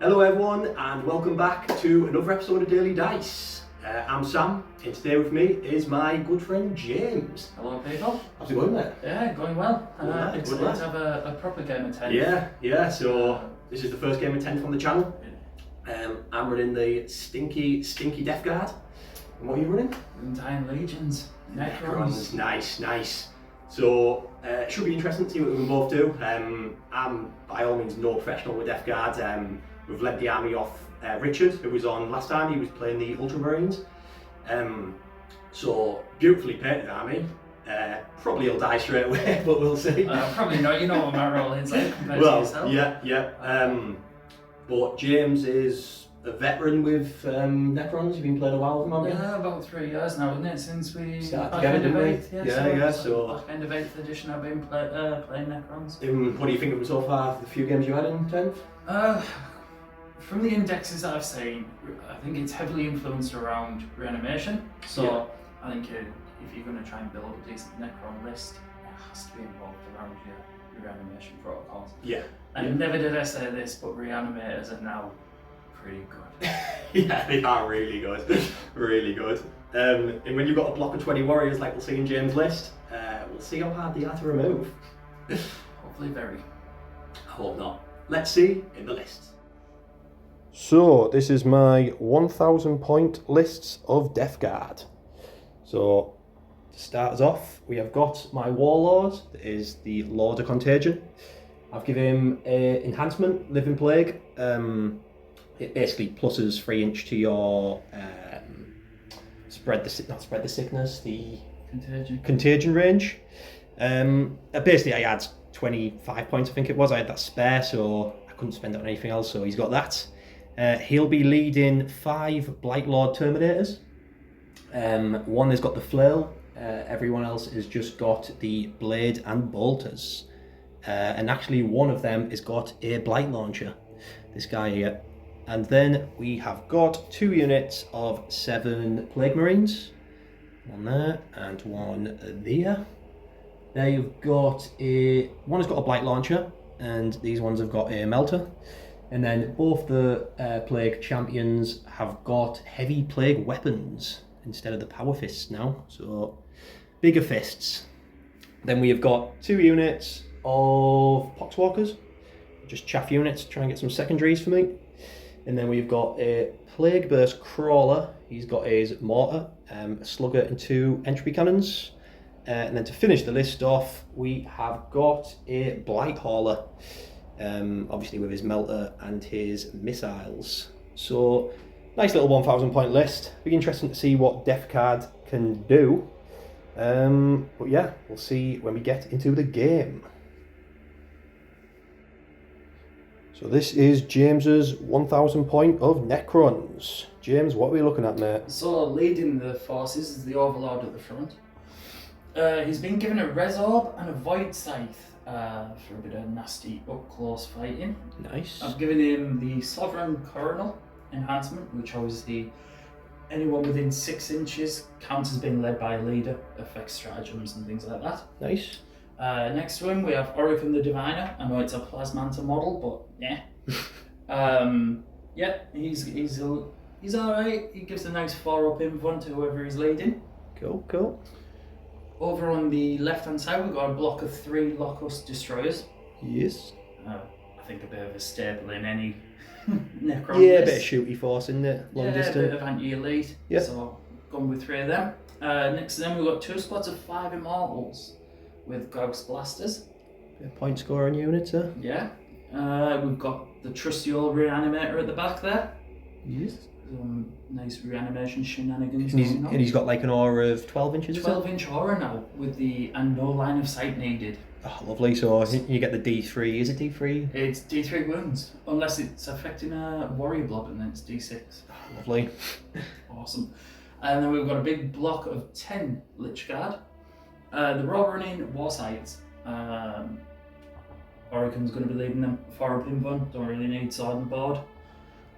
Hello everyone and welcome back to another episode of Daily Dice. I'm Sam and today with me is my good friend James. Hello people. How's it going mate? Yeah, going well. Good Excited lad. to have a proper game of 10. Yeah, so this is the first game of 10 from the channel. I'm running the stinky Death Guard. And what are you running? Undying Legions. Necrons. Nice. So it should be interesting to see what we can both do. I'm by all means no professional with Death Guard. We've led the army off Richard, who was on last time. He was playing the Ultramarines. So beautifully painted army. Probably he'll die straight away, but we'll see. Probably not. You know what my role is like compared to Well, yourself. yeah. But James is a veteran with Necrons. You've been playing a while with him, haven't you? Yeah, about 3 years now, isn't it? Since we Started back together, end of didn't we? 8th. Yeah, so- back end of 8th edition, I've been playing Necrons. What do you think of him so far? The few games you had in 10th? From the indexes that I've seen, I think it's heavily influenced around reanimation. So Yeah. I think if you're going to try and build a decent Necron list, it has to be involved around your reanimation protocols. Yeah. And never did I say this, but reanimators are now pretty good. Yeah, they are really good. Really good. And when you've got a block of 20 warriors like we'll see in James' list, we'll see how hard they are to remove. Hopefully very. I hope not. Let's see in the list. So this is my 1,000 point lists of Death Guard. So to start us off, we have got my Warlord, that is the Lord of Contagion. I've given him an enhancement, Living Plague. It basically pluses 3 inch to your the contagion range. Basically I had 25 points, I think it was. I had that spare, so I couldn't spend it on anything else, so he's got that. He'll be leading 5 Blightlord Terminators. One has got the flail, everyone else has just got the blade and bolters. And actually one of them has got a blight launcher, this guy here. And then we have got 2 units of 7 Plague Marines. One there and one there. There you've got one has got a blight launcher and these ones have got a melter. And then both the Plague Champions have got heavy Plague weapons instead of the power fists now, so bigger fists. Then we have got 2 units of Poxwalkers, just chaff units, try and get some secondaries for me. And then we've got a Plague Burst Crawler, he's got his mortar, a slugger and 2 entropy cannons. And then to finish the list off, we have got a Blight Hauler, obviously with his melter and his missiles. So nice little 1,000 point list. Be interesting to see what Death Guard can do. But yeah, we'll see when we get into the game. So this is James's 1,000 point of Necrons. James, what are we looking at, mate? So leading the forces is the Overlord at the front. He's been given a Res Orb and a Void Scythe for a bit of nasty up-close fighting. Nice. I've given him the Sovereign Coronal enhancement, which obviously anyone within 6 inches counts as being led by a leader, affects stratagems and things like that. Nice. Next to him we have Oricon the Diviner. I know it's a Plasmanta model, but yeah. Yeah, he's alright. He gives a nice 4-up inv to whoever he's leading. Cool. Over on the left hand side we've got a block of 3 Locust Destroyers. Yes. I think a bit of a staple in any Necron Yeah, a list. bit of shooty force in there, long A bit distance. of anti-elite. Yep. So gone with 3 of them. Next to them we've got 2 spots of 5 Immortals with Gauss Blasters. Bit of point scoring units there. Yeah. We've got the trusty old Reanimator at the back there. Yes. Some nice reanimation shenanigans And going on. he's got like an aura of 12 inches. 12-inch aura now with and no line of sight needed. Oh, lovely. So you get the D3. Is it D3? It's D3 wounds, unless it's affecting a warrior blob, and then it's D6. Oh, lovely. Awesome. And then we've got a big block of 10 Lich Guard. The raw running war sites. Oricon's going to be leading them. 4-up inv, don't really need sword and board.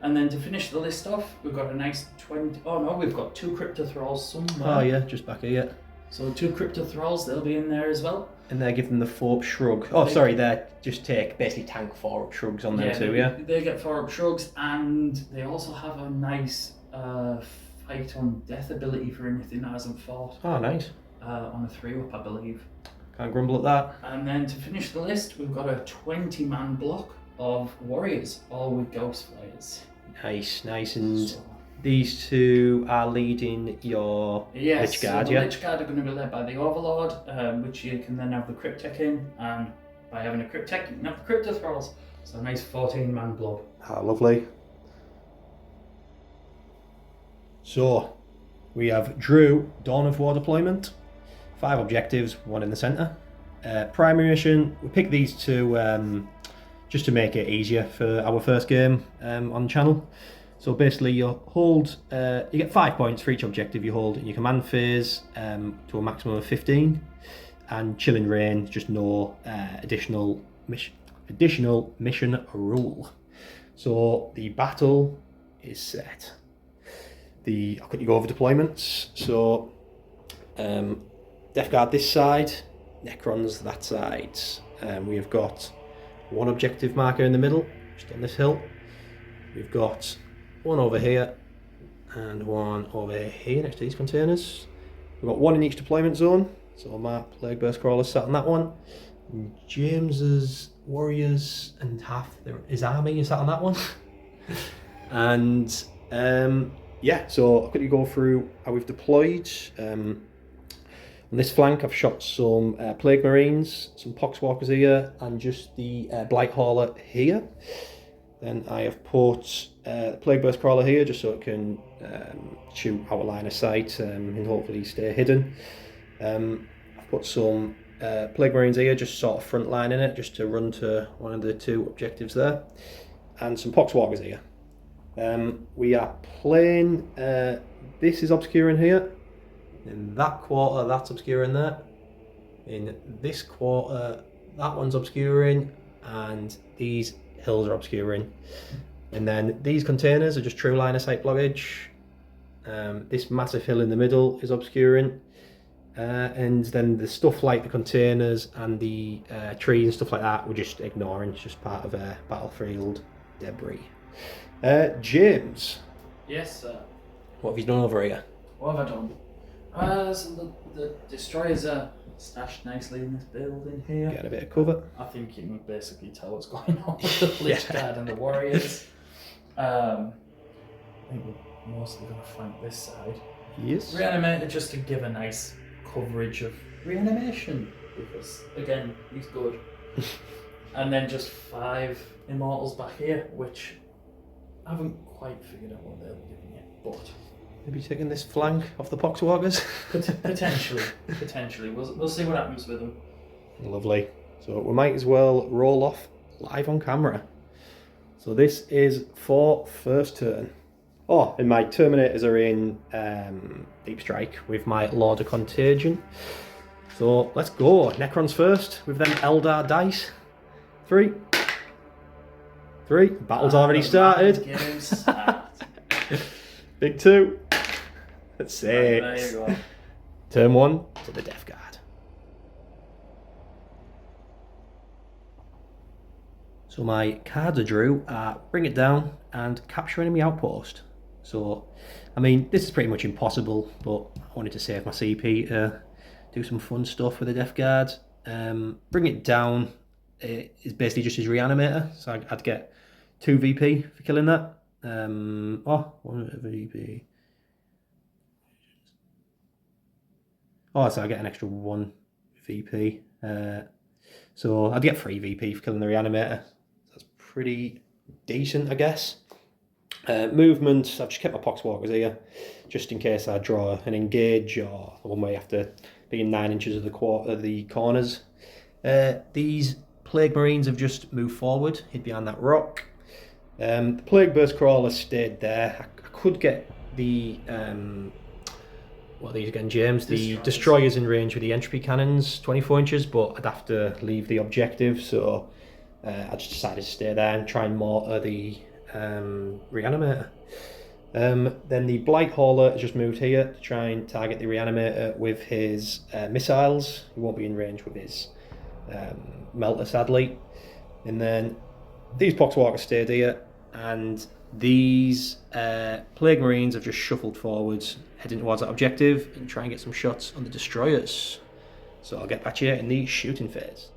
And then to finish the list off, we've got a nice 20. Oh no, we've got 2 Crypto Thralls somewhere. Oh yeah, just back here. So 2 Crypto Thralls, they'll be in there as well. And they give them the 4-up shrug. Oh, sorry, they just take basically tank 4-up shrugs on them too, yeah? They get 4-up shrugs, and they also have a nice fight on death ability for anything that hasn't fought. Oh, nice. On a 3-up, I believe. Can't grumble at that. And then to finish the list, we've got a 20-man block of warriors, all with ghost flyers. Nice. And these two are leading your Lich Guard, so the Lich Guard are going to be led by the Overlord, which you can then have the Cryptek in, and by having a Cryptek, you can have the Crypto Thralls. So a nice 14-man blob. Ah, lovely. So, we have Drew, Dawn of War deployment, 5 objectives, 1 in the centre. Primary mission, we picked these two just to make it easier for our first game on the channel. So basically you hold, you get 5 points for each objective you hold in your command phase to a maximum of 15, and chill in range, just no additional mission rule. So the battle is set. I'll quickly go over deployments. So Death Guard this side, Necrons that side. We have got 1 objective marker in the middle, just on this hill. We've got 1 over here and 1 over here next to these containers. We've got 1 in each deployment zone. So my Plague Burst Crawlers sat on that one. And James's warriors and half his army is sat on that one. And yeah, so I'll quickly go through how we've deployed. On this flank I've shot some Plague Marines, some Poxwalkers here, and just the Blight Hauler here. Then I have put the Plague Burst Crawler here just so it can shoot out of line of sight and hopefully stay hidden. I've put some Plague Marines here, just sort of front line in it, just to run to one of the 2 objectives there. And some Poxwalkers here. We are playing, this is obscuring here. In that quarter, that's obscuring there. In this quarter, that one's obscuring. And these hills are obscuring. And then these containers are just true line of sight blockage. This massive hill in the middle is obscuring. And then the stuff like the containers and the trees and stuff like that, we're just ignoring. It's just part of battlefield debris. James. Yes, sir. What have you done over here? What have I done? So the destroyers are stashed nicely in this building here. Get a bit of cover. I think you can basically tell what's going on with the Lich Guard and the warriors. I think we're mostly going to flank this side. Yes. Reanimator just to give a nice coverage of reanimation, because again, he's good. And then just 5 immortals back here, which I haven't quite figured out what they'll be doing yet, but maybe taking this flank off the Poxwalkers. potentially. We'll see what happens with them. Lovely. So we might as well roll off live on camera. So this is for first turn. Oh, and my Terminators are in Deep Strike with my Lord of Contagion. So let's go. Necrons first with them Eldar dice. 3. Battle's already started. Big 2. That's 6. There you go. Turn 1 to the Death Guard. So my cards I drew are Bring It Down and Capture Enemy Outpost. So, I mean, this is pretty much impossible, but I wanted to save my CP to do some fun stuff with the Death Guard. Bring It Down is basically just his reanimator, so I'd get 2 VP for killing that. 1 VP. Oh, so I get an extra 1 VP. So I'd get 3 VP for killing the reanimator. That's pretty decent, I guess. Movement, I've just kept my Poxwalkers here, just in case I draw an engage or one where you have to be in 9 inches of the corners. These Plague Marines have just moved forward, hid behind that rock. The Plague Burst Crawler stayed there. I could get the what are these again, James? The destroyers in range with the entropy cannons, 24 inches, but I'd have to leave the objective, so I just decided to stay there and try and mortar the reanimator. Then the Blight Hauler has just moved here to try and target the reanimator with his missiles. He won't be in range with his melter, sadly. And then these Poxwalkers stayed here, and these Plague Marines have just shuffled forwards, heading towards that objective, and try and get some shots on the destroyers. So I'll get back to you in the shooting phase.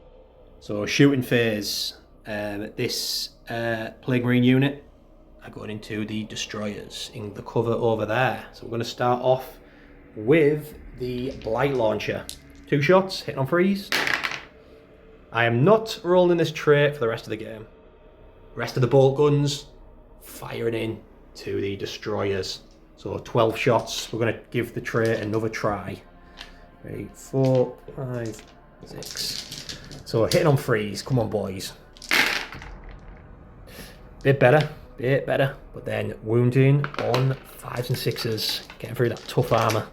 So shooting phase, this Plague Marine unit are going into the destroyers in the cover over there. So we're going to start off with the Blight Launcher. 2 shots, hitting on freeze. I am not rolling this trait for the rest of the game. Rest of the bolt guns firing in to the destroyers. So 12 shots. We're going to give the trait another try. 3, 4, 5, 6. So hitting on freeze. Come on, boys. Bit better. But then wounding on 5s and 6s. Getting through that tough armour.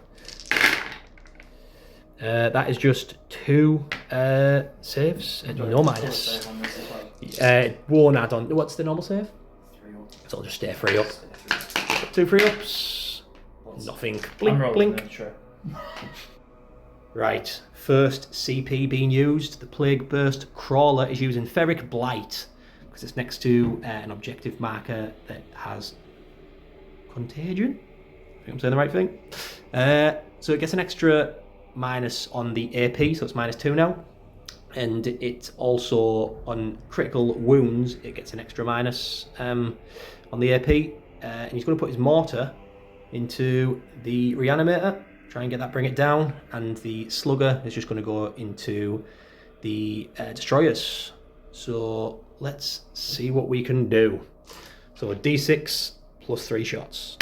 That is just 2 saves. No minus. Won't add on. What's the normal save? 3 up. So I'll just stay 3 up. 2 free ups. Nothing. Blink, blink. Right. First CP being used. The Plague Burst Crawler is using Ferric Blight because it's next to an objective marker that has Contagion. I think I'm saying the right thing. So it gets an extra minus on the AP, so it's -2 now. And it's also on critical wounds, it gets an extra minus on the AP. And he's going to put his mortar into the reanimator, try and get that, bring it down. And the slugger is just going to go into the destroyers. So let's see what we can do. So a D6 plus 3 shots.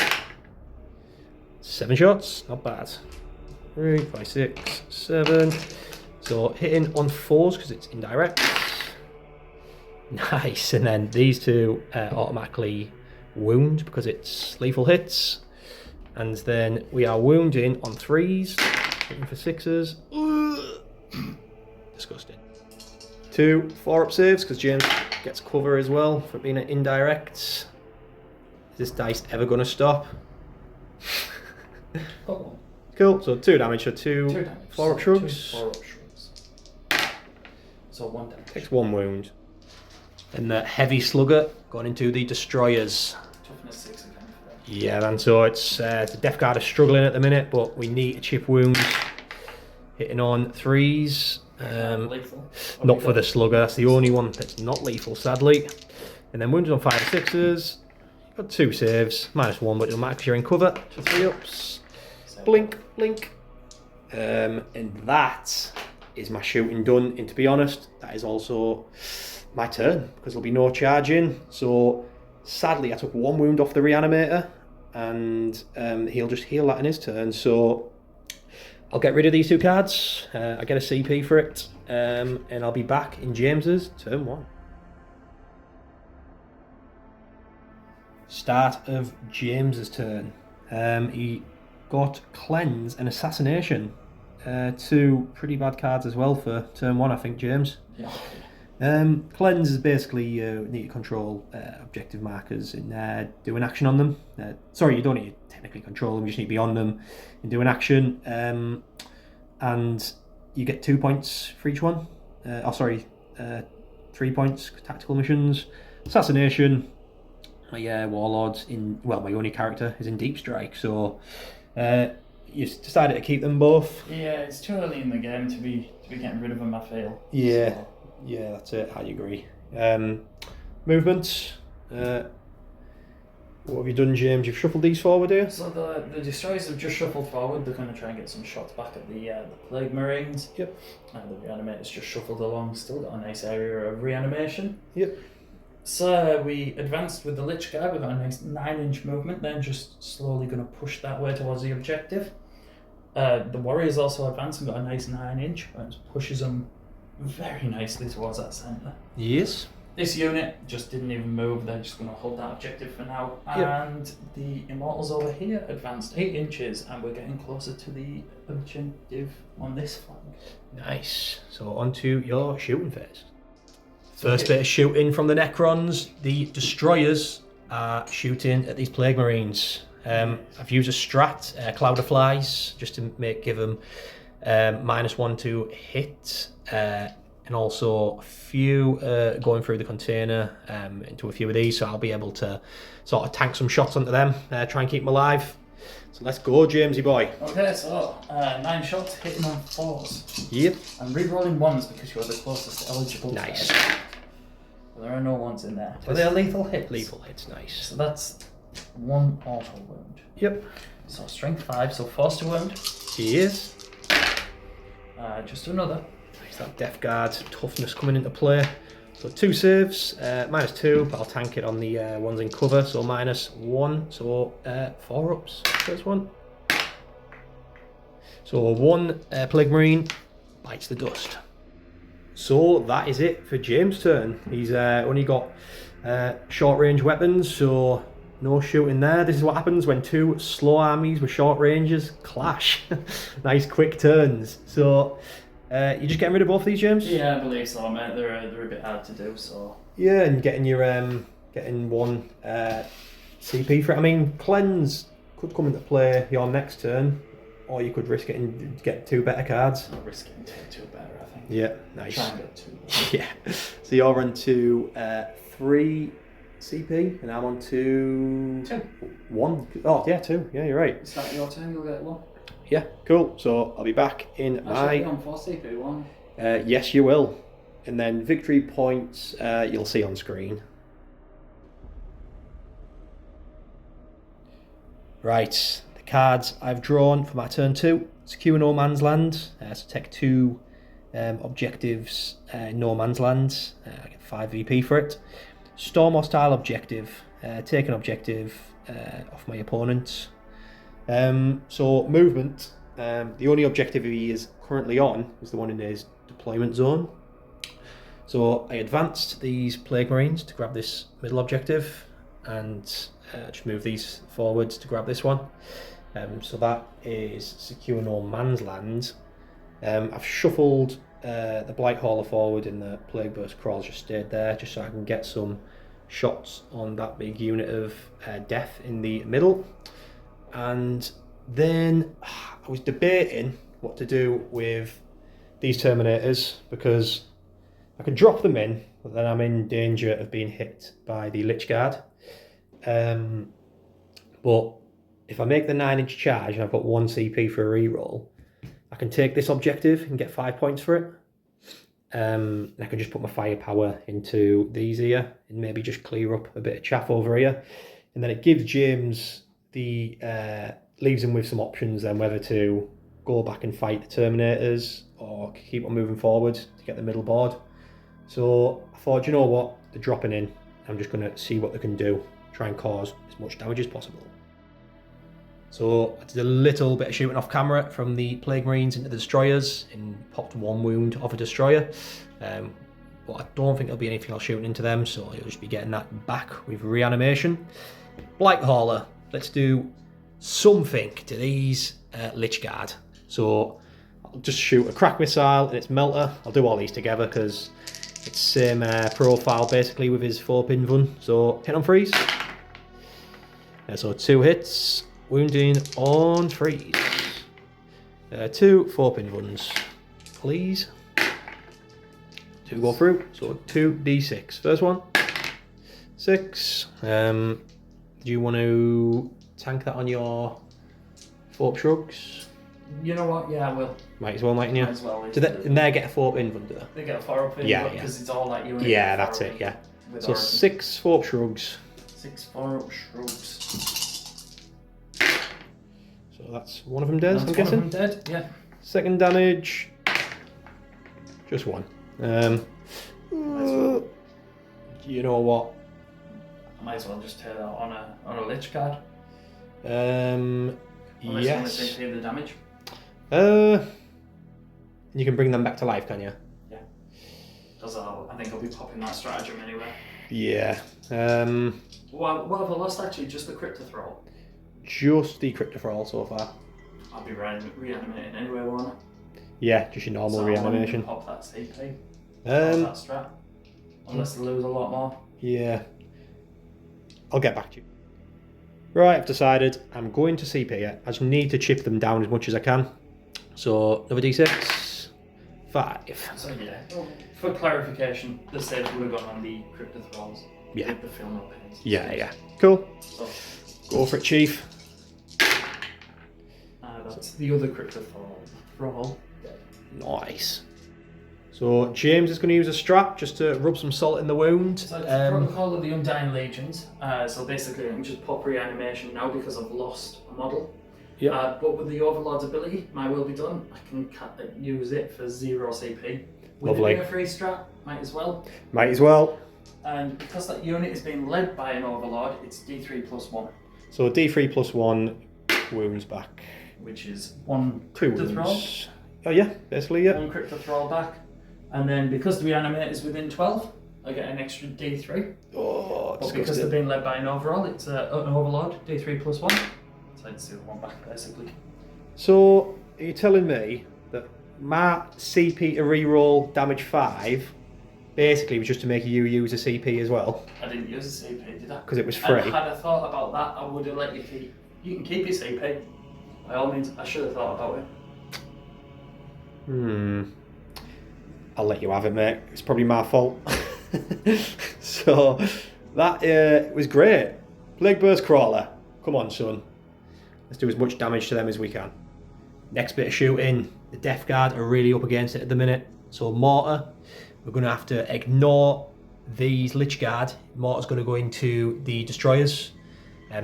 7 shots, not bad. 3, 5, 6, 7. So hitting on 4s because it's indirect. Nice. And then these 2 automatically wound because it's lethal hits. And then we are wounding on 3s, hitting for 6s. Disgusting. 2 4-up saves because James gets cover as well for being an indirect. Is this dice ever going to stop? Cool, so 2 damage for 2 4-up shrugs. 2 4-up shrugs. So 1 damage. Takes 1 wound. And the heavy slugger going into the destroyers. Toughness 6 again for that. Yeah, man, so it's the Death Guard is struggling at the minute, but we need to chip wounds. Hitting on 3s. Lethal. Not for the slugger, that's the only one that's not lethal, sadly. And then wounded on 5 and 6s. Got 2 saves, -1, but it doesn't matter because you're in cover. So 3 ups. Blink, blink. And that is my shooting done. And to be honest, that is also my turn because there'll be no charging. So sadly, I took 1 wound off the reanimator, and he'll just heal that in his turn. So I'll get rid of these 2 cards. I get a CP for it, and I'll be back in James's turn 1. Start of James's turn. He got Cleanse and Assassination. 2 pretty bad cards as well for turn 1, I think, James. Yeah. Cleanse is basically you need to control objective markers and do an action on them. Sorry, you don't need to technically control them, you just need to be on them and do an action. And you get 2 points for each one. 3 points, tactical missions. Assassination, my warlords my only character is in Deep Strike, so you decided to keep them both. Yeah, it's too early in the game to be getting rid of them, I feel. Yeah. So. Yeah, that's it. I agree. Movement. What have you done, James? You've shuffled these forward here? So the destroyers have just shuffled forward. They're going to try and get some shots back at the Plague Marines. Yep. And the reanimators just shuffled along. Still got a nice area of reanimation. Yep. So we advanced with the Lich Guy. We've got a nice 9-inch movement. Then just slowly going to push that way towards the objective. The Warriors also advanced and got a nice 9-inch. And pushes them very nicely towards that centre. Yes. This unit just didn't even move. They're just going to hold that objective for now. Yep. And the Immortals over here advanced 8 inches, and we're getting closer to the objective on this flank. Nice. So on to your shooting phase. First bit of shooting from the Necrons. The destroyers are shooting at these Plague Marines. I've used a strat, Cloud of Flies, just to give them -1 to hit and also a few going through the container into a few of these, so I'll be able to sort of tank some shots onto them, try and keep them alive. So let's go, Jamesy boy. Okay, so 9 shots, hitting on 4s. Yep. I'm re-rolling 1s because you're the closest eligible. Nice. Well, there are no 1s in there. But they're lethal hits. Lethal hits, nice. So that's 1 auto wound. Yep. So strength 5, so force to wound. He is. Just another. Nice, that death guard toughness coming into play. So 2 saves, -2, but I'll tank it on the ones in cover, so -1, so 4 ups. First one. So 1 Plague Marine bites the dust. So that is it for James' turn. He's only got short range weapons, so no shooting there. This is what happens when 2 slow armies with short ranges clash. Nice quick turns. So you just getting rid of both of these, James? Yeah, I believe so, mate. They're a bit hard to do, so. Yeah, and getting your getting 1 CP for it. I mean, cleanse could come into play your next turn, or you could risk it and get 2 better cards. Not risking taking 2 better, I think. Yeah, nice. Try and get 2. Yeah. So you're on to 3 CP, and I'm on to 1. Oh yeah, 2. Yeah, you're right. Is that your turn? You'll get 1. Yeah, cool. So I'll be back in Actually, on 4 CP 1. Yes, you will. And then victory points you'll see on screen. Right, the cards I've drawn for my turn 2. Secure No Man's Land. So take 2 objectives in No Man's Land. I get 5 VP for it. Storm Hostile Objective. Take an objective off my opponent. So movement, the only objective he is currently on is the one in his deployment zone. So I advanced these Plague Marines to grab this middle objective, and just move these forwards to grab this one. So that is Secure No Man's Land. I've shuffled the Blight Hauler forward, and the Plague Burst Crawls just stayed there, just so I can get some shots on that big unit of death in the middle. And then I was debating what to do with these Terminators, because I can drop them in, but then I'm in danger of being hit by the Lich Guard. But if I make the 9-inch charge and I've got 1 CP for a reroll, I can take this objective and get 5 points for it. And I can just put my firepower into these here and maybe just clear up a bit of chaff over here. And then it gives James the leaves him with some options then, whether to go back and fight the Terminators or keep on moving forward to get the middle board. So I thought, you know what, they're dropping in. I'm just going to see what they can do, try and cause as much damage as possible. So I did a little bit of shooting off camera from the Plague Marines into the Destroyers and popped 1 wound off a Destroyer. But I don't think there'll be anything else shooting into them, so you'll just be getting that back with reanimation. Blight Hauler, let's do something to these Lich Guard. So I'll just shoot a crack missile and its melter. I'll do all these together because it's same profile basically with his 4-pin run. So hit on freeze. So 2 hits, wounding on freeze. 2 4-pin runs, please. 2 go through, so 2d6. First one, 6. Do you want to tank that on your 4 shrugs? You know what? Yeah, I will. Might as well, mightn't you? Might as well. Do they, and they get a 4-pin run, do they? They get a 4-pin, yeah, because it's all like you. Yeah, that's it. Yeah. So 6 4 shrugs. 6 4 shrugs. So that's one of them dead. I'm guessing. One of them dead. Yeah. Second damage. Just 1. You know what? I might as well just tear that on a Lich Guard. Yes. They take the damage. You can bring them back to life, can you? Yeah. Because I think I'll be popping that stratagem anyway. Yeah. What have I lost actually? Just the Cryptothrall? Just the Cryptothrall so far. I'll be reanimating anyway, won't I? Yeah, just your normal reanimation. Pop that CP. That strat. Unless they lose a lot more. Yeah. I'll get back to you. Right, I've decided I'm going to CP it. I just need to chip them down as much as I can. So, another d6. 5. So yeah, for clarification, the save would have gone on the Crypto Thralls. Yeah. With the film or pains. Yeah. Cool. So, Go for it, Chief. that's the other Crypto Thrall. Nice. So James is going to use a strap just to rub some salt in the wound. So it's Protocol of the Undying Legions. So basically I can just pop reanimation now because I've lost a model. Yeah. But with the Overlord's ability, my will be done. I can use it for 0 CP. With Lovely. a free strap, might as well. Might as well. And because that unit is being led by an Overlord, it's D3 plus 1. So D3 plus 1 wounds back. Which is 1 2 Crypto Thrall. wounds. Oh yeah, basically yeah. 1 Crypto Thrall back. And then because the reanimate is within 12, I get an extra D3. Oh, But because they're being led by an Overlord, it's an Overlord, D3 plus 1. So I'd do 1 back basically. So are you telling me that my CP to reroll damage 5 basically was just to make you use a CP as well? I didn't use a CP, did I? Because it was free. And had I thought about that, I would have let you keep. You can keep your CP. By all means, I should have thought about it. I'll let you have it, mate. It's probably my fault. So that was great. Plague Burst Crawler. Come on, son. Let's do as much damage to them as we can. Next bit of shooting. The Death Guard are really up against it at the minute. So Mortar, we're going to have to ignore these Lich Guard. Mortar's going to go into the Destroyers.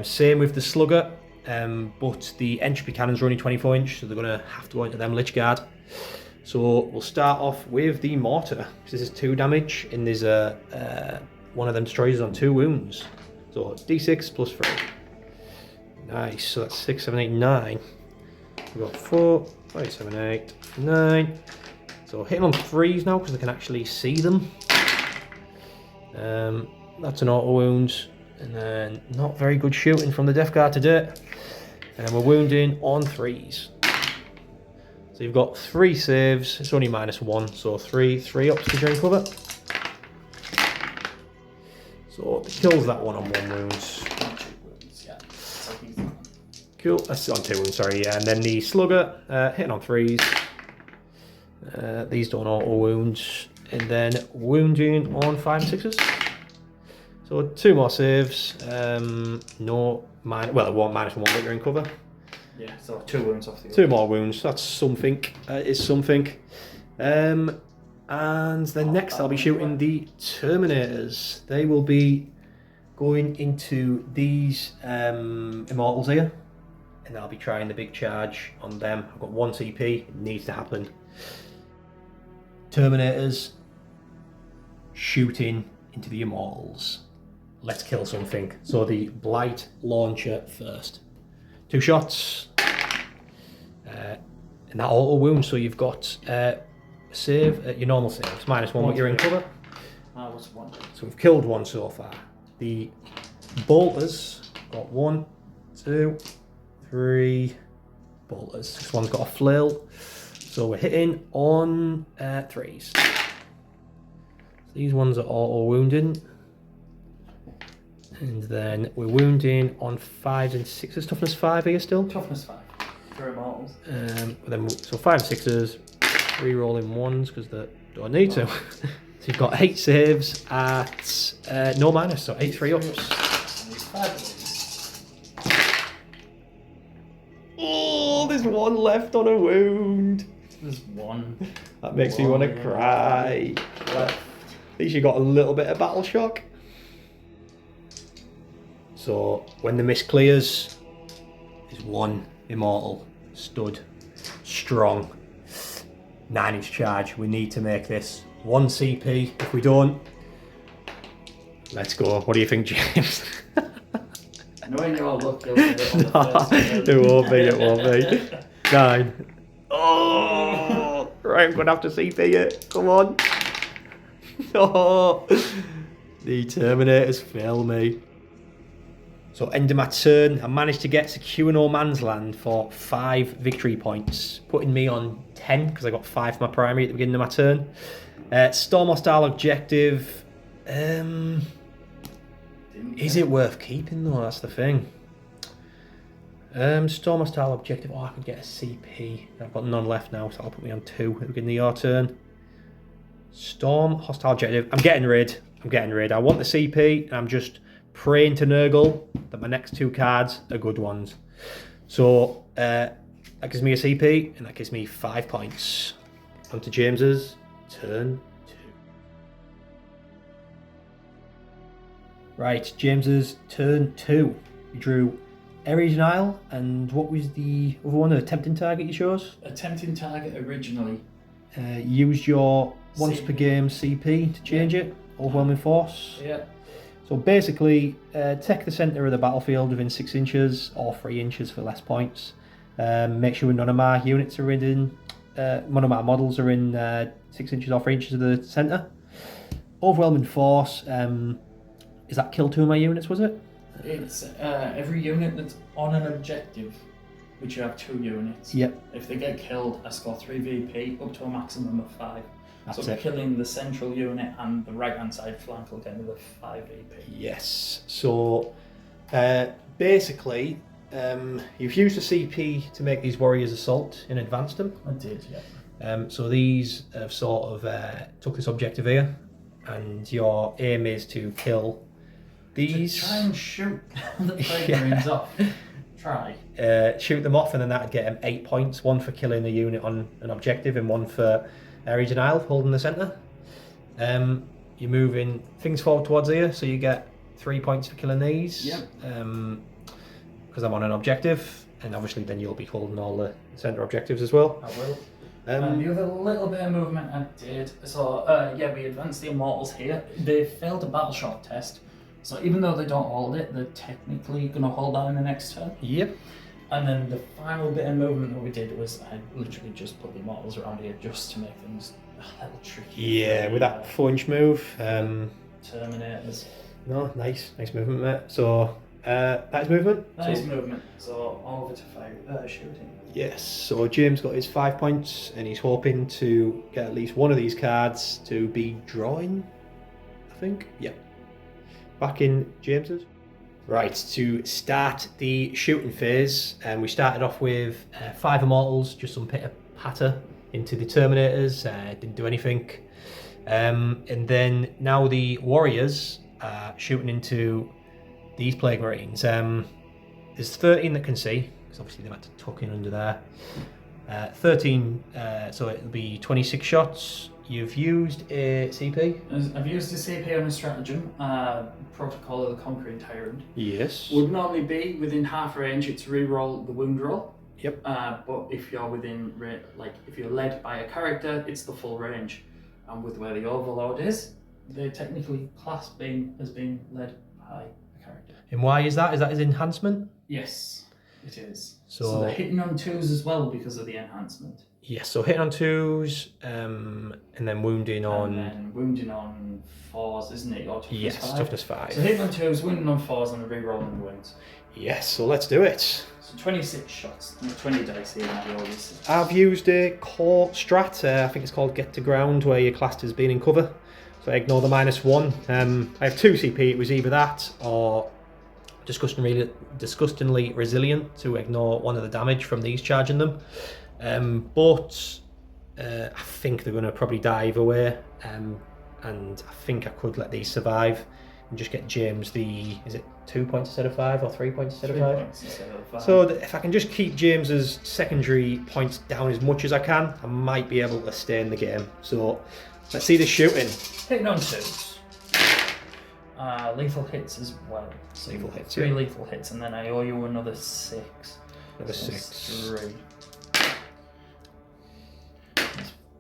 Same with the Slugger. But the Entropy Cannons are only 24 inch, so they're going to have to go into them Lich Guard. So we'll start off with the Mortar. This is 2 damage, and there's one of them Destroyers on 2 wounds. So D6 plus 3. Nice, so that's 6, 7, 8, 9. We've got 4, 5, 7, 8, 9. So hitting on 3s now because I can actually see them. That's an auto wound. And then not very good shooting from the Death Guard today. And we're wounding on 3s. So you've got 3 saves, it's only -1, so 3 ups to drain cover. So it kills that one on 1 wound. Yeah. Cool, that's on 2 wounds, sorry, yeah. And then the Slugger, hitting on 3s. These don't auto wounds. And then wounding on 5 and 6s. So 2 more saves. No, well, it won't -1, but you're in cover. Yeah, so 2 wounds off the 2 more wounds, that's something. Is something. And then next I'll be shooting the Terminators. They will be going into these Immortals here. And I'll be trying the big charge on them. I've got 1 CP, it needs to happen. Terminators shooting into the Immortals. Let's kill something. So the Blight Launcher first. 2 shots. And that auto wound, so you've got save, your normal save. It's -1, but you're in cover. What's 1? So we've killed 1 so far. The Bolters got 1, 2, 3 Bolters. This one's got a flail. So we're hitting on 3s. These ones are auto wounding. And then we're wounding on 5s and 6s. Toughness 5 here still? Toughness 5 for Immortals. So 5 and 6s, re-rolling 1s because they don't need to. So you've got 8 saves at no minus, so 8 3 ups. Oh, there's 1 left on a wound. There's 1. That makes me want to cry. At least you got a little bit of battle shock. So when the mist clears, there's 1 Immortal stood strong. 9-inch charge. We need to make this 1 CP. If we don't, let's go. What do you think, James? Knowing your luck, you'll get it on the first. It won't be. It won't be. 9. Oh, right. I'm gonna have to CP it. Come on. Oh, the Terminators fail me. So end of my turn, I managed to get Secure No Man's Land for 5 victory points, putting me on 10 because I got 5 for my primary at the beginning of my turn. Storm Hostile Objective. Is it worth keeping though? That's the thing. Storm hostile objective. Oh, I could get a CP. I've got none left now, so that'll put me on 2 at the beginning of your turn. Storm hostile objective. I'm getting rid. I want the CP, and I'm just praying to Nurgle that my next 2 cards are good ones. So that gives me a CP, and that gives me 5 points. On to James's turn 2. Right, James's turn 2. You drew Ares Isle, and what was the other one? A tempting target you chose? A tempting target originally. Used your once per game CP to change it. Overwhelming force. Yeah. So basically, take the centre of the battlefield within 6 inches or 3 inches for less points. Make sure none of my units are none of my models are in 6 inches or 3 inches of the centre. Overwhelming force. Is that kill 2 of my units? Was it? It's every unit that's on an objective, which you have 2 units. Yep. If they get killed, I score 3 VP up to a maximum of 5. That's so it. Killing the central unit and the right hand side flank will get another 5 VP. Yes. So basically, you've used a CP to make these warriors assault and advanced them. I did, yeah. So these have sort of took this objective here, and your aim is to kill these. To try and shoot the Marines off. Try. Shoot them off, and then that'd get them 8 points. 1 for killing a unit on an objective, and 1 for Ares Isle holding the centre. You're moving things forward towards here, so you get 3 points for killing these. Yep. Because I'm on an objective, and obviously then you'll be holding all the centre objectives as well. I will. The other little bit of movement I did, so yeah, we advanced the Immortals here. They failed a battle shock test, so even though they don't hold it, they're technically going to hold that in the next turn. Yep. And then the final bit of movement that we did was I literally just put the Immortals around here just to make things a little tricky. Yeah, with that 4-inch move. Terminators. No, nice movement, mate. So that's movement. Nice movement. So over to fire, shooting. Yes. So James got his 5 points, and he's hoping to get at least one of these cards to be drawing. I think. Yeah. Back in James's. Right, to start the shooting phase, we started off with 5 Immortals, just some pitter-patter into the Terminators, didn't do anything. And then now the Warriors are shooting into these Plague Marines. There's 13 that can see, because obviously they've had to tuck in under there. 13, so it'll be 26 shots. You've used a CP? I've used a CP on a stratagem, Protocol of the Conquering Tyrant. Yes. Would normally be within half range, it's reroll the wound roll. Yep. But if you're within, if you're led by a character, it's the full range. And with where the Overlord is, they're technically classed as being led by a character. And why is that? Is that his enhancement? Yes, it is. So they're hitting on 2s as well because of the enhancement. Yes, so hitting on 2s, and then wounding on... And then wounding on 4s, isn't it? Or toughness 5? Yes, toughness 5. So hitting on 2s, wounding on 4s, and rerolling the wounds. Yes, so let's do it. So 26 shots, 20 dice here, and always. I've used a core strat, I think it's called Get to Ground, where you're classed as being in cover. So I ignore the -1. I have 2 CP, it was either that or disgustingly resilient to ignore 1 of the damage from these charging them. But I think they're going to probably die either way, and I think I could let these survive and just get James is it 2 points instead of 5 or 3 points instead of 5? 3 points instead of 5. So if I can just keep James's secondary points down as much as I can, I might be able to stay in the game. So let's see the shooting. Hitting on 2s. Lethal hits as well. So Lethal hits, 3 yeah. lethal hits, and then I owe you another 6. Another So 6. 3.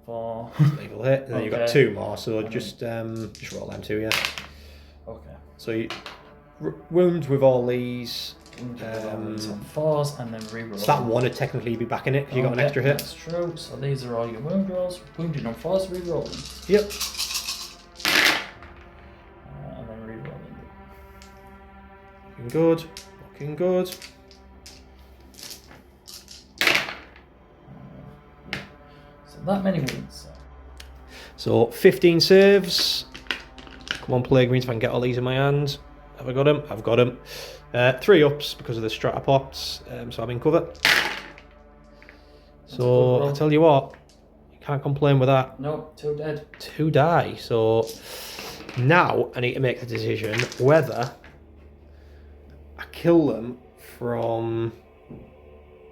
4. Lethal hit, and then you've got 2 more, so just roll them 2, yeah. Okay. So you wound with all these. So 4s and then reroll. So that 1 would technically be back in it because you got an extra hit. That's true. So these are all your wound rolls. Wounding on 4s, rerolling. Yep. And then rerolling. Looking good. Looking good. So that many wounds. So 15 saves. Come on, Plague Marines, if I can get all these in my hand. Have I got them? I've got them. 3 ups because of the stratapods, so I'm in cover. So I tell you what, you can't complain with that. Nope, 2 dead. 2 die. So now I need to make the decision whether I kill them from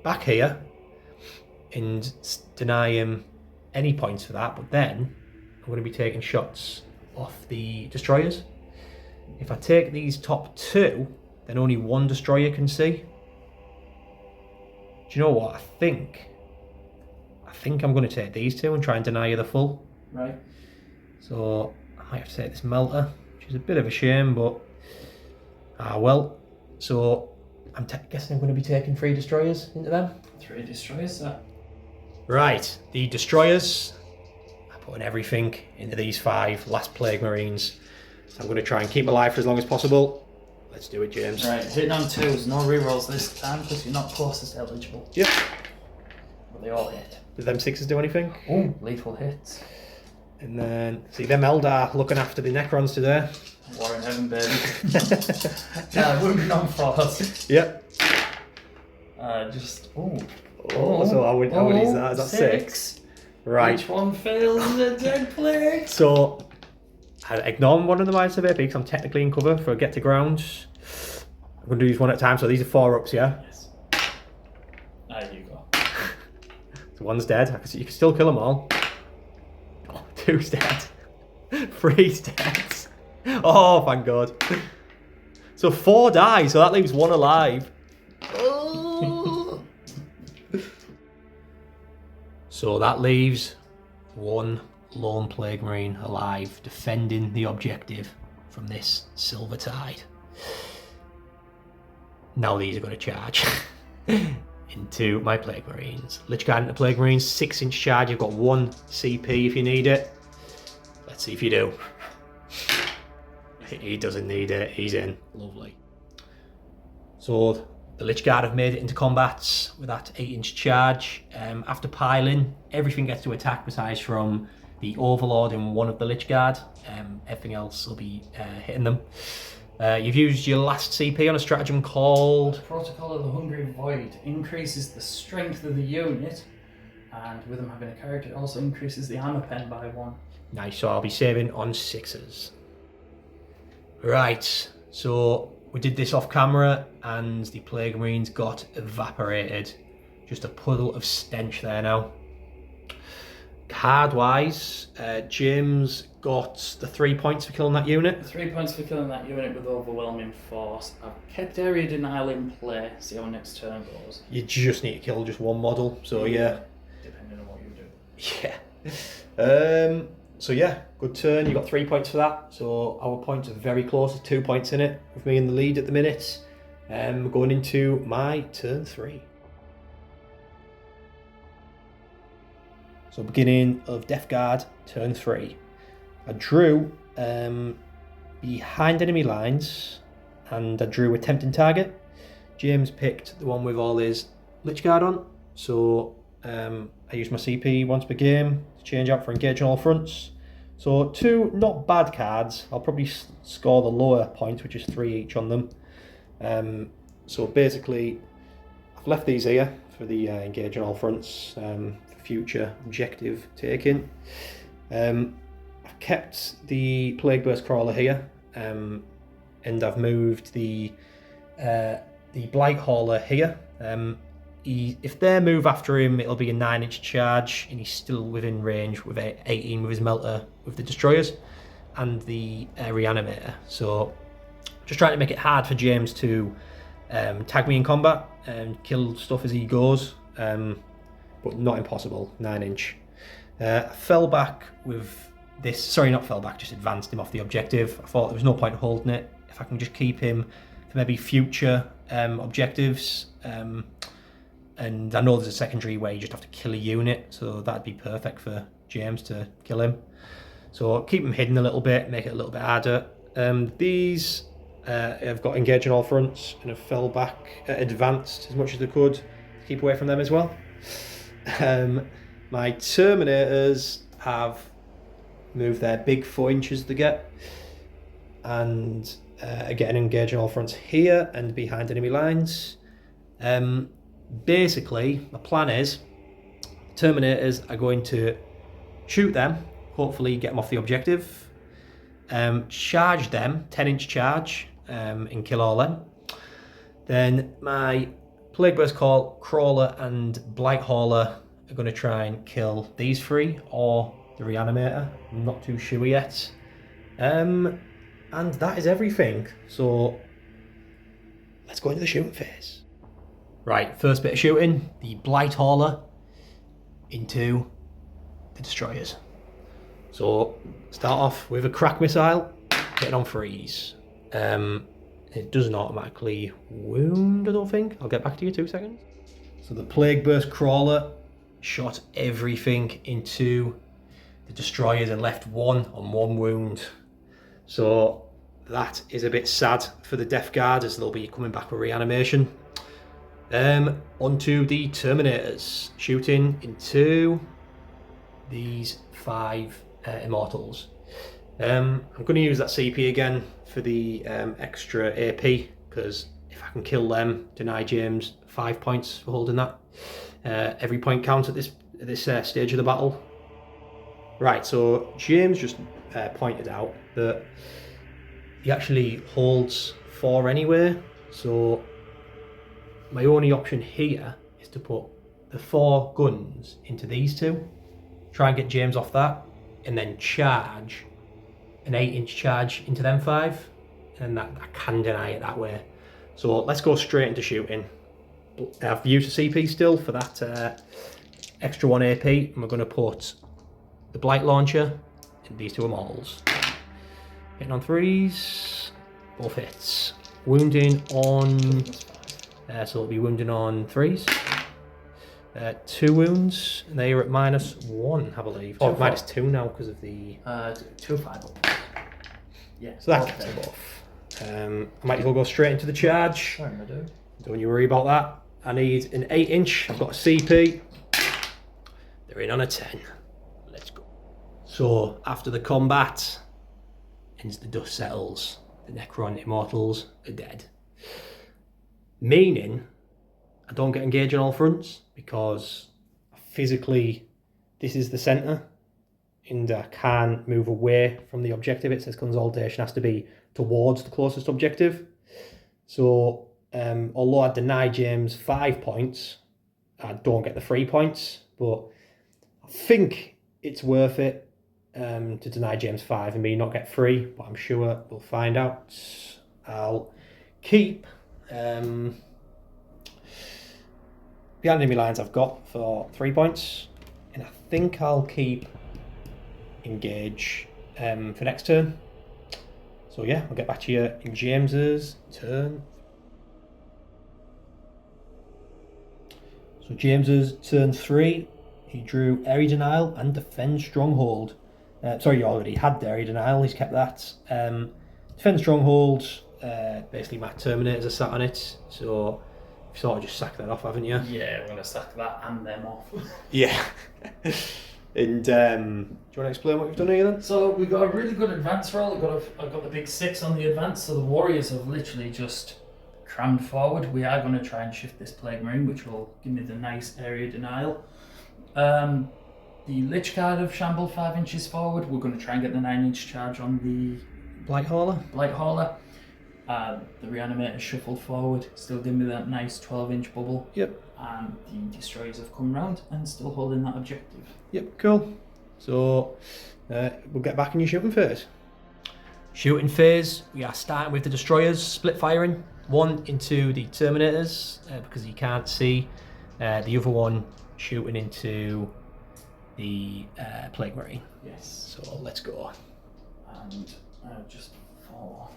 back here and deny him any points for that, but then I'm going to be taking shots off the destroyers. If I take these top 2, then only 1 destroyer can see. Do you know what? I think I'm going to take these 2 and try and deny you the full. Right. So I might have to take this melter, which is a bit of a shame, but well. So I'm guessing I'm going to be taking 3 destroyers into them. 3 destroyers, sir. Right, the destroyers. I'm putting everything into these 5 last Plague Marines. So I'm going to try and keep alive for as long as possible. Let's do it, James. Right, hitting on 2s, no rerolls this time because you're not closest eligible. Yep. But they all hit. Did them 6s do anything? Oh, lethal hits. And then, see, them Eldar looking after the Necrons today. War in heaven, baby. Yeah, wounded on 4s. Yep. So how many is that? Is that 6? Right. Which one fails the dead plague? So, I ignore one of the minus of AP because I'm technically in cover for a get to ground. I'm going to do these one at a time, so these are 4 ups, yeah? Yes. There you go. So 1's dead. You can still kill them all. Oh, 2's dead. 3's dead. Oh, thank God. So 4 die, so that leaves 1 alive. So that leaves 1 lone Plague Marine alive, defending the objective from this Silver Tide. Now these are going to charge into my Plague Marines. Lich Guard into Plague Marines, 6-inch charge. You've got 1 CP if you need it. Let's see if you do. He doesn't need it. He's in. Lovely. So the Lich Guard have made it into combat with that 8-inch charge. After piling, everything gets to attack besides from the Overlord and 1 of the Lich Guard. Everything else will be hitting them. You've used your last CP on a stratagem called Protocol of the Hungry Void increases the strength of the unit, and with them having a character, it also increases the armor pen by 1. Nice, so I'll be saving on 6s. Right, so we did this off camera and the Plague Marines got evaporated. Just a puddle of stench there now. Card wise, James got the 3 points for killing that unit. 3 points for killing that unit with overwhelming force. I've kept area denial in play, see how next turn goes. You just need to kill just 1 model, so yeah. Depending on what you do. Yeah. So yeah, good turn. You got 3 points for that. So our points are very close, 2 points in it, with me in the lead at the minute. Going into my turn 3. So beginning of Death Guard, turn 3. I drew behind enemy lines, and I drew a tempting target. James picked the one with all his Lich Guard on, so I used my CP once per game to change out for engage on all fronts. So 2 not bad cards. I'll probably score the lower point, which is 3 each on them. So basically, I've left these here for the engage on all fronts, for future objective taking. I've kept the Plague Burst Crawler here, and I've moved the Blight Hauler here. If they move after him, it'll be a 9-inch charge, and he's still within range with 18 with his melter with the destroyers and the reanimator. So just trying to make it hard for James to tag me in combat and kill stuff as he goes, but not impossible. 9-inch. I fell back with this. Sorry, not fell back. Just advanced him off the objective. I thought there was no point holding it if I can just keep him for maybe future objectives. And I know there's a secondary where you just have to kill a unit, so that'd be perfect for James to kill him. So keep him hidden a little bit, make it a little bit harder. These have got engage on all fronts and have fell back, advanced as much as they could to keep away from them as well. My Terminators have moved their big 4 inches to get, and Again, engaging all fronts here and behind enemy lines. Basically, my plan is Terminators are going to shoot them, hopefully get them off the objective, charge them, 10-inch charge, and kill all them. Then my Plague Burst Crawler and Blight Hauler are going to try and kill these three, or the Reanimator. I'm not too sure yet. And that is everything. So let's go into the shooting phase. Right, first bit of shooting, the Blight Hauler into the destroyers. So start off with a crack missile, hitting on threes. It doesn't automatically wound, I don't think. I'll get back to you 2 seconds. So the Plague Burst Crawler shot everything into the destroyers and left one on 1 wound. So that is a bit sad for the Death Guard, as they'll be coming back with reanimation. Onto the Terminators, shooting into these 5 Immortals. I'm going to use that CP again for the extra AP, because if I can kill them, deny James 5 points for holding that. Every point counts at this stage of the battle. Right, so James just pointed out that he actually holds 4 anyway, so my only option here is to put the 4 guns into these 2, try and get James off that, and then charge an 8-inch charge into them 5, and that I can deny it that way. So let's go straight into shooting. I've used a CP still for that extra 1 AP, and we're going to put the Blight Launcher in these 2 Immortals. Hitting on 3s, both hits. Wounding on, so it'll be wounding on 3s. 2 wounds, and they are at -1, I believe. Or -2 now because of the 2 final. Yeah. So that gets them both. I might as well go straight into the charge. Sorry, my dude. Don't you worry about that. I need an 8-inch. I've got a CP. They're in on a 10. Let's go. So after the combat, and as the dust settles, the Necron Immortals are dead. Meaning, I don't get engaged on all fronts, because physically this is the centre and I can't move away from the objective. It says consolidation has to be towards the closest objective. So although I deny James 5 points, I don't get the 3 points, but I think it's worth it to deny James 5 and me not get 3, but I'm sure we'll find out. I'll keep behind enemy lines I've got for 3 points, and I think I'll keep engage for next turn. So yeah, I'll get back to you in James's turn. So James's turn 3, he drew Area Denial and Defend Stronghold. Sorry, you already had Area Denial, he's kept that. Defend Stronghold, basically my Terminators are sat on it, so you've sort of just sacked that off, haven't you? Yeah, I'm going to sack that and them off. Yeah. And do you want to explain what you've done here then? So we got a really good advance roll. I've got the big 6 on the advance, so the Warriors have literally just crammed forward. We are going to try and shift this Plague Marine, which will give me the nice area denial. The Lich Guard have shambled 5 inches forward. We're going to try and get the 9-inch charge on the Blight Hauler. The Reanimator shuffled forward, still giving me that nice 12-inch bubble. Yep. And the Destroyers have come round and still holding that objective. Yep, cool. So we'll get back in your shooting phase. Shooting phase, we are starting with the Destroyers, split firing. One into the Terminators, because you can't see. The other one shooting into the Plague Marine. Yes. So let's go. And just for...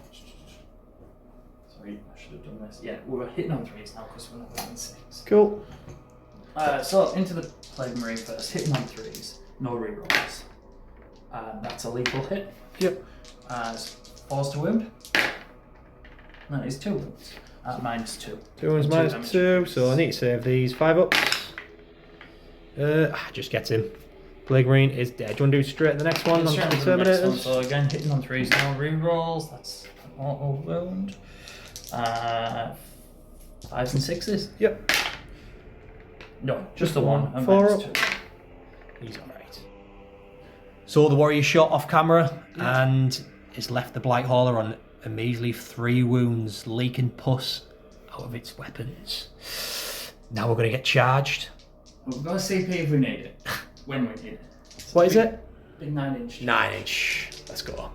Sorry, I should have done this. Yeah, we're hitting on 3s now because we're not hitting 6. Cool. So into the Plague Marine first, hitting on 3s, no rerolls. That's a lethal hit. Yep. Force to wound. That is 2 wounds at -2. 2 wounds -2, so I need to save these 5 ups. Just gets him. Plague Marine is dead. Do you want to do straight the next one on the Terminators? So again, hitting on 3s, no rerolls. That's auto wound. 5s and 6s. Yep. No, just the one. And 4 minus up. 2. He's alright. So the warrior shot off camera and has left the Blight Hauler on a measly 3 wounds, leaking pus out of its weapons. Now we're going to get charged. We've got a CP if we need it. When we need it. What is it? Big 9-inch. 9-inch. Let's go.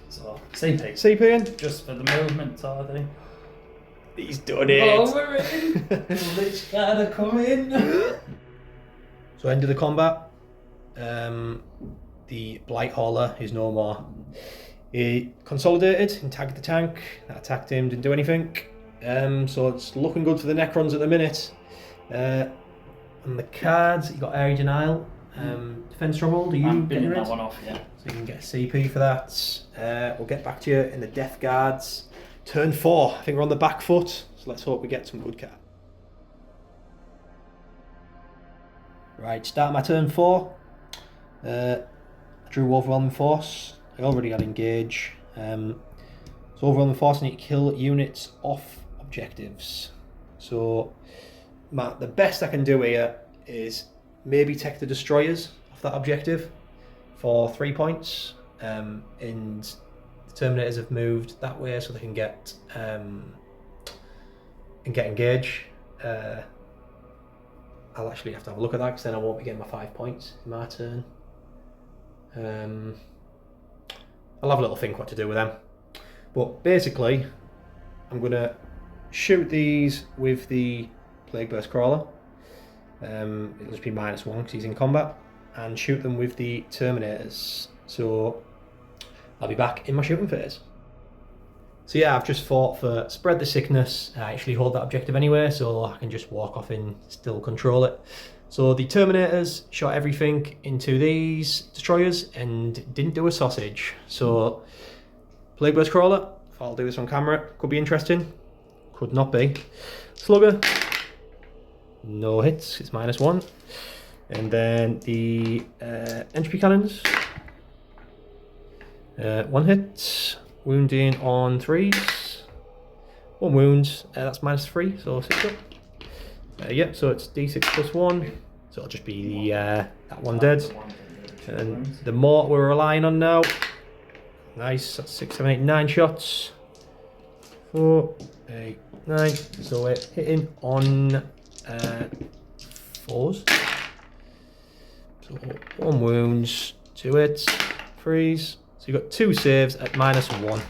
So, CP. CP in. Just for the movement sort of thing. He's done it. Oh, we're in. Lich Guard are coming. So end of the combat. The Blight Hauler is no more. He consolidated and tagged the tank that attacked him, didn't do anything. So it's looking good for the Necrons at the minute. On the cards, you got Area Denial, Defense Stronghold. Are you I'm getting binning rid? that one off, yeah. So you can get a CP for that. We'll get back to you in the Death Guards. Turn 4. I think we're on the back foot, so let's hope we get some good cards. Right, start my turn 4. I drew Overwhelming Force. I already had Engage. So Overwhelming Force, I need to kill units off objectives. So the best I can do here is maybe take the Destroyers off that objective for 3 points. And the Terminators have moved that way so they can get Engage. I'll actually have to have a look at that because then I won't be getting my 5 points in my turn. I'll have a little think what to do with them. But basically, I'm going to shoot these with the Plague Burst Crawler. It'll just be -1 because he's in combat. And shoot them with the Terminators. So I'll be back in my shooting phase. So yeah, I've just fought for Spread the Sickness. I actually hold that objective anyway, so I can just walk off and still control it. So the Terminators shot everything into these Destroyers and didn't do a sausage. So Plague Burst Crawler, if I'll do this on camera, could be interesting. Could not be. Slugger, no hits, it's -1. And then the entropy cannons, 1 hit. Wounding on 3s. 1 wound, that's -3, so 6 up. Yep, so it's d6 + 1. So it'll just be the that one dead. And the mort we're relying on now. Nice, that's 6, 7, 8, 9 shots. 4, 8, 9. So we're hitting on 4s. So 1 wounds, 2 hits, 3s. So you've got 2 saves at -1.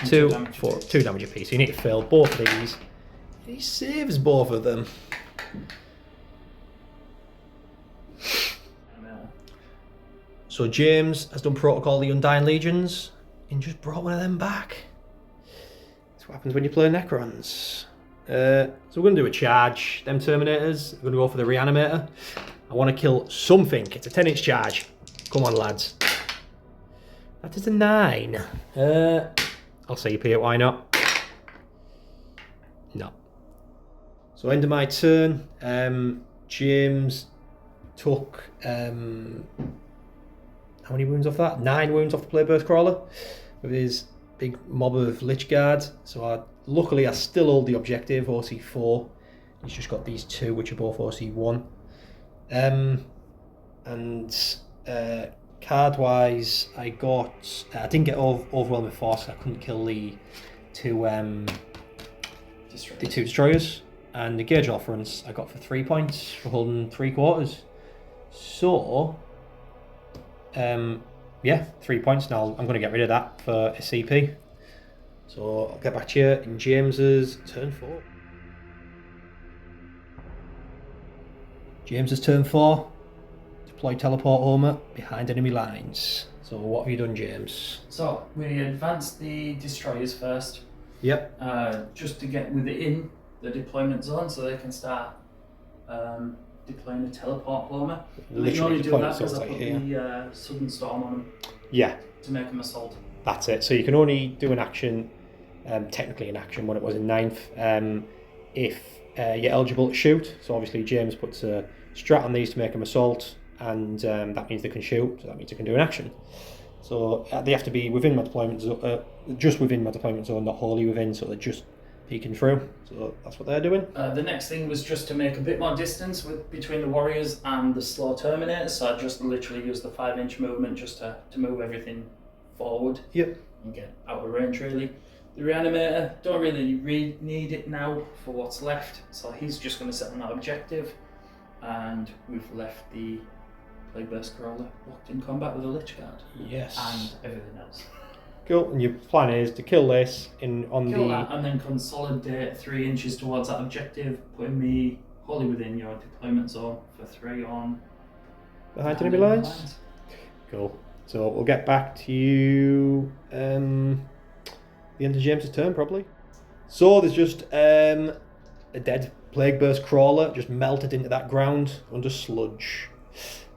2, 4, 2 damage apiece. So you need to fill both of these. He saves both of them. So James has done Protocol the Undying Legions and just brought one of them back. That's what happens when you play Necrons. So we're going to do a charge. Them Terminators, we're going to go for the Reanimator. I want to kill something. It's a 10-inch charge. Come on, lads. That is a 9. I'll CP it, why not? No. So end of my turn. James took how many wounds off that? 9 wounds off the Plague Burst Crawler with his big mob of Lich Guard. So luckily I still hold the objective, OC4. He's just got these 2 which are both OC1. And card wise, I didn't get Overwhelming Force. I couldn't kill the 2 Destroyers. And the Gauge Offerance I got for 3 points for holding 3/4. So yeah, 3 points. Now I'm going to get rid of that for a CP. So I'll get back to you in James's turn 4. James's turn 4. Deploy Teleport Homer behind enemy lines. So what have you done, James? So we advanced the Destroyers first. Yep. Just to get within the deployment zone so they can start deploying the Teleport Homer. You can only do that because I put the Sudden Storm on them. Yeah. To make them assault. That's it. So you can only do an action, technically an action when it was in 9th, if you're eligible to shoot. So obviously James puts a strat on these to make them assault, and that means they can shoot, so that means they can do an action. So they have to be within my deployment zone, just within my deployment zone, not wholly within, so they're just peeking through. So that's what they're doing. The next thing was just to make a bit more distance between the warriors and the slow terminators. So I just literally used the 5-inch movement just to move everything forward. Yep. And get out of range really. The reanimator, don't really need it now for what's left. So he's just going to sit on that objective. And we've left the Plague Burst Crawler locked in combat with a Lich Guard. Yes. And everything else. Cool. And your plan is to kill this Kill that and then consolidate 3 inches towards that objective, putting me wholly within your deployment zone for 3 on behind enemy lines. Cool. So we'll get back to you the end of James's turn probably. So there's just a dead Plague Burst Crawler just melted into that ground under sludge.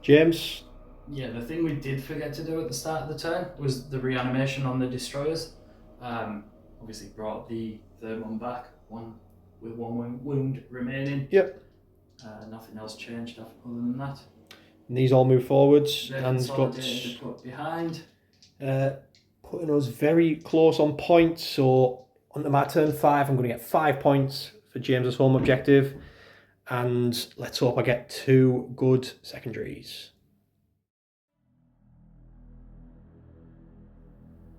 James? Yeah, the thing we did forget to do at the start of the turn was the reanimation on the destroyers. Obviously brought the third one back, one with 1 wound remaining. Yep. Nothing else changed other than that. And these all move forwards They're and consolidated, put behind. Putting us very close on points. So onto my turn 5, I'm going to get 5 points for James's home objective. And let's hope I get 2 good secondaries.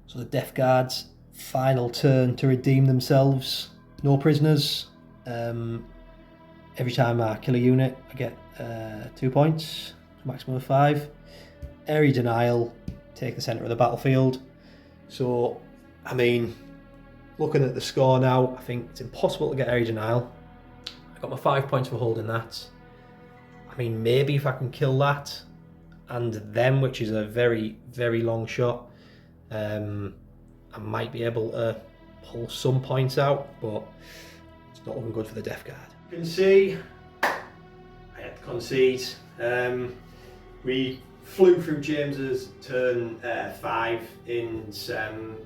So the Death Guard's final turn to redeem themselves. No prisoners. Every time I kill a unit, I get 2 points, maximum of 5. Area denial, take the centre of the battlefield. So, I mean, looking at the score now, I think it's impossible to get area denial. I got my 5 points for holding that. I mean, maybe if I can kill that and them, which is a very, very long shot, I might be able to pull some points out, but it's not looking good for the Death Guard. You can see I had to concede. We flew through James's turn 5 in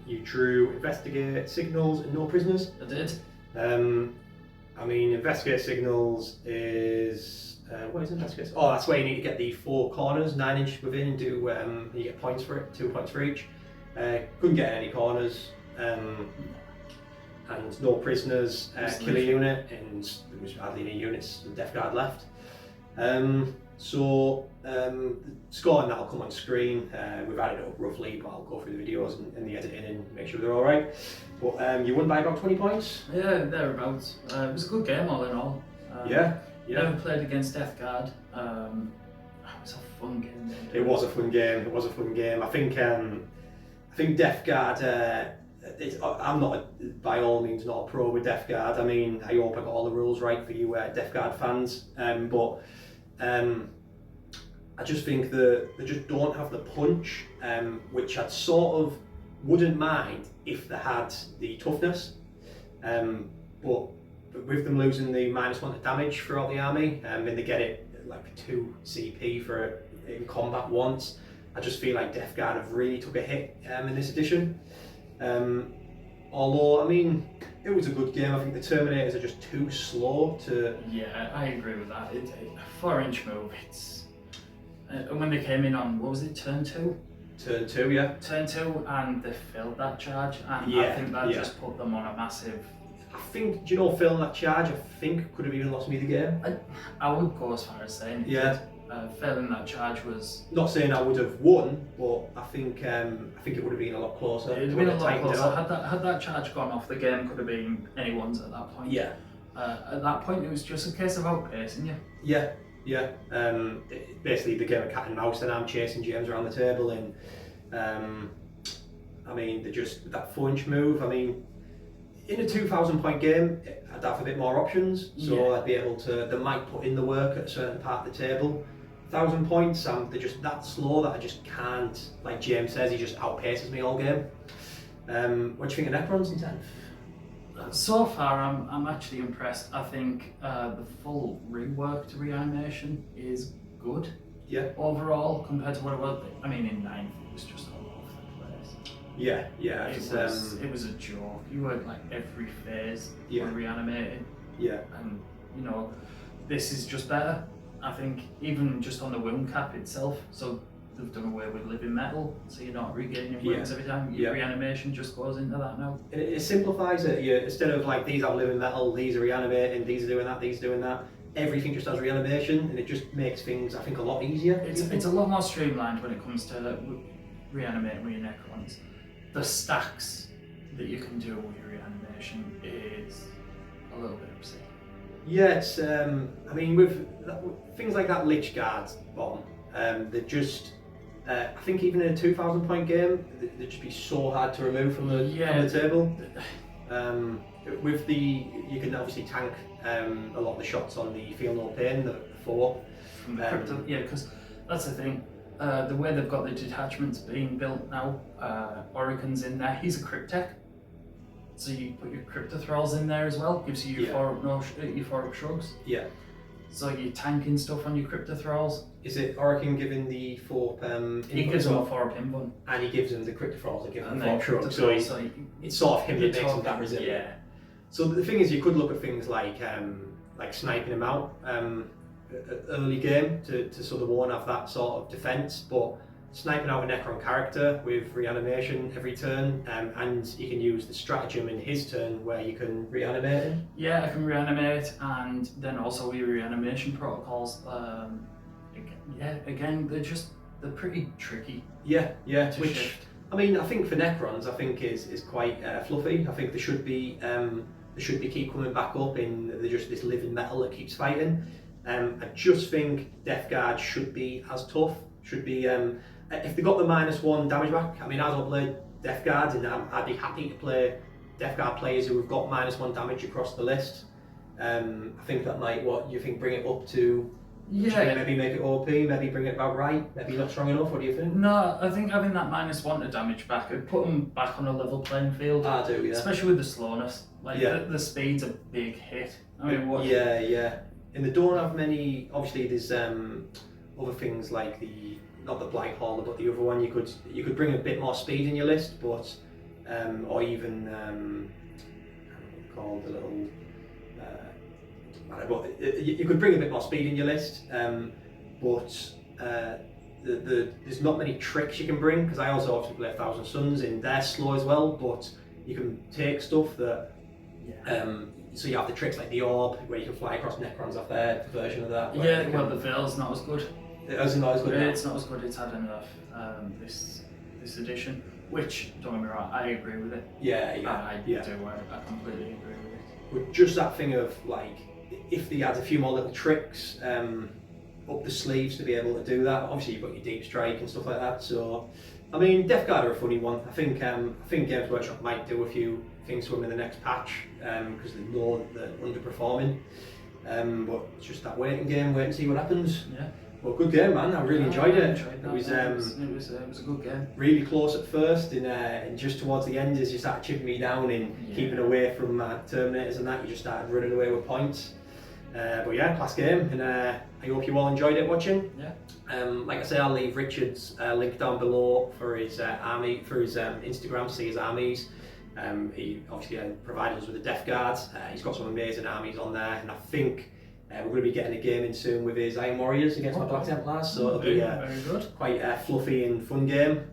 you drew investigate signals and no prisoners. I did. I mean, investigate signals is what is investigate? Oh, that's where you need to get the 4 corners 9 inch within and do you get points for it, 2 points for each. Couldn't get any corners. And no prisoners, kill a unit, and there was hardly any units, the Death Guard left. So the score and that'll come on screen. We've added it up roughly, but I'll go through the videos and the editing and make sure they're alright. But you won by about 20 points? Yeah, thereabouts. It was a good game all in all. Yeah. Never played against Death Guard. It was a fun game. It was a fun game. I think Death Guard, I'm not, by all means, not a pro with Death Guard. I mean, I hope I got all the rules right for you Death Guard fans. But I just think they just don't have the punch, which I'd sort of wouldn't mind if they had the toughness. But with them losing the -1 to damage throughout the army, and they get it like 2 CP for in combat once, I just feel like Death Guard have really took a hit in this edition. Although, I mean, it was a good game. I think the Terminators are just too slow to... Yeah, I agree with that. A 4-inch move, it's... when they came in on, what was it, turn 2? Turn 2, yeah. Turn 2, and they failed that charge, and Yeah, I think that just put them on a massive... I think, do you know, failing that charge, I think could have even lost me the game. I would go as far as saying it did. Failing that charge was... Not saying I would have won, but I think it would have been a lot closer. It would have been a lot closer. Had that charge gone off, the game could have been anyone's at that point. Yeah. At that point, it was just a case of outpacing you. Yeah. Basically, the game of cat and mouse, and I'm chasing James around the table, and I mean, they're just that 4-inch move. I mean, in a 2,000 point game, I'd have a bit more options, so I'd be able to. They might put in the work at a certain part of the table. 1,000 points, they're just that slow that I just can't. Like James says, he just outpaces me all game. What do you think of Necrons in 10th? So far, I'm actually impressed. I think the full reworked reanimation is good. Yeah. Overall, compared to what it was, I mean, in 9th, it was just all over the place. Yeah. It was a joke. You had like every phase were reanimated. Yeah. And you know, this is just better. I think even just on the wound cap itself. So they've done away with living metal, so you're not regaining wounds every time. Your reanimation just goes into that now. It simplifies it. Instead of like these have living metal, these are reanimating, these are doing that, these are doing that. Everything just has reanimation, and it just makes things, I think, a lot easier. It's a lot more streamlined when it comes to reanimating with your Necrons. The stacks that you can do with your reanimation is a little bit upsetting. Yeah, it's. I mean, with things like that Lich Guard bomb, they're just. I think even in a 2,000 point game, they'd just be so hard to remove from the table. With you can obviously tank a lot of the shots on the Feel No Pain, the 4. From the crypto, because that's the thing. The way they've got the detachments being built now, Oricon's in there. He's a Cryptech, so you put your Crypto Thralls in there as well. Gives you euphoric shrugs. Yeah. So you're tanking stuff on your Crypto Thralls. Is it Oricon giving the 4 he gives them a 4 input. And he gives them the Crypto Thralls that give them 4 shrugs. So it's sort of him that makes them that resilient. Yeah. So the thing is, you could look at things like sniping him out early game to sort of won't have that sort of defence, but sniping out a Necron character with reanimation every turn, and you can use the stratagem in his turn where you can reanimate him. Yeah, I can reanimate, and then also your reanimation protocols. Again, they're pretty tricky. Yeah. To Which shift. I mean, I think for Necrons, I think is quite fluffy. I think they should be keep coming back up in they're just this living metal that keeps fighting. I just think Death Guard should be as tough. Should be if they got the -1 damage back. I mean, as I play Death Guards, and I'd be happy to play Death Guard players who have got -1 damage across the list. I think that might bring it up to. Yeah. Maybe make it OP. Maybe bring it about right. Maybe not strong enough. What do you think? No, I think having that -1 to damage back would put them back on a level playing field. I do, yeah. Especially with the slowness. Like the speed's a big hit. I mean, what? Yeah. And they don't have many. Obviously, there's other things like not the Blight Hauler, but the other one. You could bring a bit more speed in your list, but or even I don't know what it's called, the little. But you could bring a bit more speed in your list, but there's not many tricks you can bring, because I also obviously play 1,000 Suns and they're slow as well, but you can take stuff that so you have the tricks like the Orb where you can fly across Necrons off their version of that. Well, the Veil's not as good. It's not as good. It's not as good. It's had enough this edition, which, don't get me wrong, I agree with it. I do. I completely agree with it. But just that thing of like, if they had a few more little tricks up the sleeves to be able to do that. Obviously you've got your deep strike and stuff like that. So, I mean, Death Guard are a funny one. I think Games Workshop might do a few things to them in the next patch because they know they're underperforming. But it's just that waiting game, wait and see what happens. Yeah. Well, good game, man. I really enjoyed it. It was a good game. Really close at first, and just towards the end, as you started chipping me down and keeping away from Terminators and that, you just started running away with points. But yeah, class game, and I hope you all enjoyed it watching. Yeah. Like I say, I'll leave Richard's link down below for his Instagram to see his armies. He obviously provided us with a Death Guard. He's got some amazing armies on there, and I think we're going to be getting a game in soon with his Iron Warriors against my Black Templars, so it'll be very good. Quite a fluffy and fun game.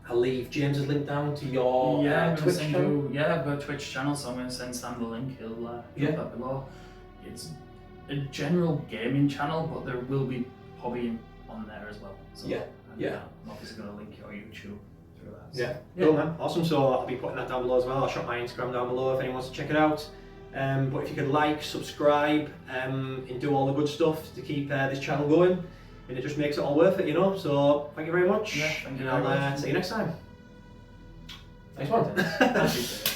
I'll leave James's link down to your Twitch channel. I've got a Twitch channel, so I'm going to send Sam the link. He'll drop that below. It's a general gaming channel, but there will be hobbying on there as well. So, I'm obviously going to link your YouTube through that. So. Cool, man. Awesome. So I'll be putting that down below as well. I'll shop my Instagram down below if anyone wants to check it out. But if you could like, subscribe, and do all the good stuff to keep this channel going, and it just makes it all worth it, you know. So thank you very much. Yeah, thank you. And I'll see you next time. Thanks, one.